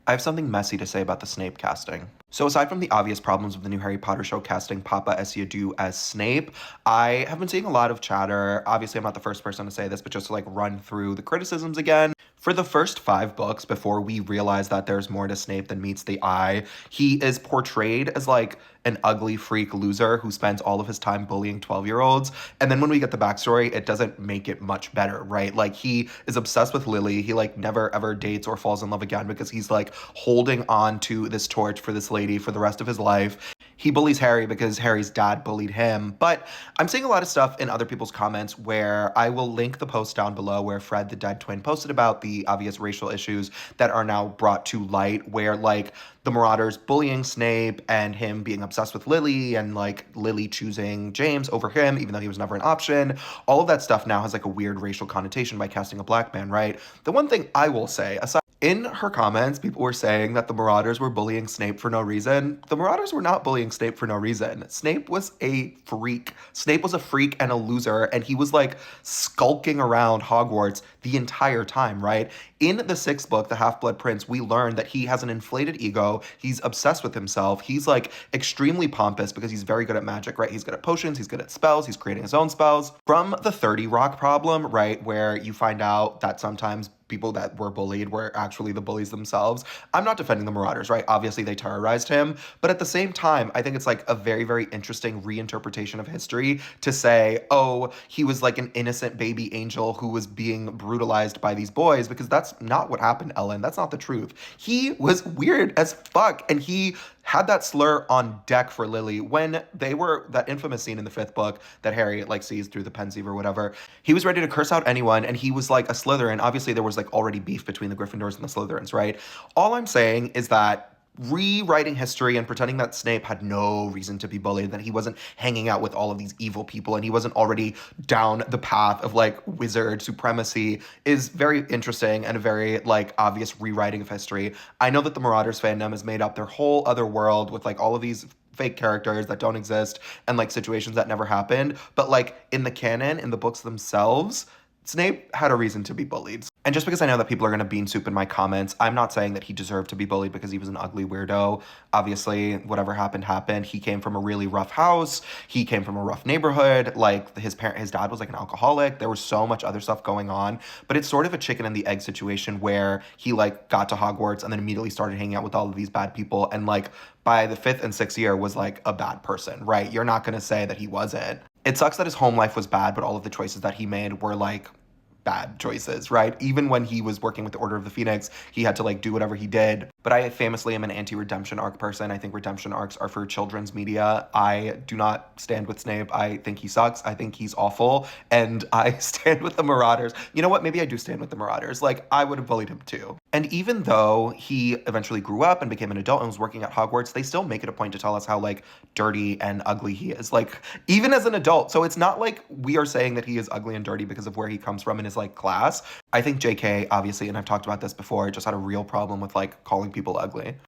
I have something messy to say about the Snape casting. So aside from the obvious problems with the new Harry Potter show casting Papa Esiaду as Snape, I have been seeing a lot of chatter. Obviously, I'm not the first person to say this, but just to like run through the criticisms again. For the first 5 books, before we realize that there's more to Snape than meets the eye, he is portrayed as like an ugly freak loser who spends all of his time bullying 12-year-olds. And then when we get the backstory, it doesn't make it much better, right? Like he is obsessed with Lily. He like never ever dates or falls in love again because he's like holding on to this torch for this lady for the rest of his life. He bullies Harry because Harry's dad bullied him. But I'm seeing a lot of stuff in other people's comments where I will link the post down below where Fred the Dead Twin posted about the obvious racial issues that are now brought to light, where like the Marauders bullying Snape and him being obsessed with Lily and like Lily choosing James over him, even though he was never an option. All of that stuff now has like a weird racial connotation by casting a black man, right? The one thing I will say, aside in her comments, people were saying that the Marauders were bullying Snape for no reason. The Marauders were not bullying Snape for no reason. Snape was a freak. Snape was a freak and a loser, and he was like skulking around Hogwarts the entire time, right? In the 6th book, The Half-Blood Prince, we learn that he has an inflated ego. He's obsessed with himself. He's like extremely pompous because he's very good at magic, right? He's good at potions. He's good at spells. He's creating his own spells. From the 30 Rock problem, right, where you find out that sometimes people that were bullied were actually the bullies themselves. I'm not defending the Marauders, right? Obviously, they terrorized him. But at the same time, I think it's like a very, very interesting reinterpretation of history to say, oh, he was like an innocent baby angel who was being brutalized by these boys, because that's not what happened, Ellen. That's not the truth. He was weird as fuck, and he had that slur on deck for Lily when they were, that infamous scene in the 5th book that Harry like sees through the pensieve or whatever. He was ready to curse out anyone, and he was like a Slytherin. Obviously, there was like already beef between the Gryffindors and the Slytherins, right? All I'm saying is that rewriting history and pretending that Snape had no reason to be bullied, that he wasn't hanging out with all of these evil people and he wasn't already down the path of like wizard supremacy is very interesting and a very like obvious rewriting of history. I know that the Marauders fandom has made up their whole other world with like all of these fake characters that don't exist and like situations that never happened, but like in the canon, in the books themselves, Snape had a reason to be bullied. And just because I know that people are going to bean soup in my comments, I'm not saying that he deserved to be bullied because he was an ugly weirdo. Obviously, whatever happened, happened. He came from a really rough house. He came from a rough neighborhood. Like, his dad was like an alcoholic. There was so much other stuff going on. But it's sort of a chicken and the egg situation where he, like, got to Hogwarts and then immediately started hanging out with all of these bad people. And, like, by the 5th and 6th year was, like, a bad person, right? You're not going to say that he wasn't. It sucks that his home life was bad, but all of the choices that he made were, like, bad choices, right? Even when he was working with the Order of the Phoenix, he had to like do whatever he did. But I famously am an anti-redemption arc person. I think redemption arcs are for children's media. I do not stand with Snape. I think he sucks. I think he's awful. And I stand with the Marauders. You know what? Maybe I do stand with the Marauders. Like, I would have bullied him too. And even though he eventually grew up and became an adult and was working at Hogwarts, they still make it a point to tell us how like dirty and ugly he is. Like, even as an adult. So it's not like we are saying that he is ugly and dirty because of where he comes from in his like class. I think JK, obviously, and I've talked about this before, just had a real problem with like calling people ugly.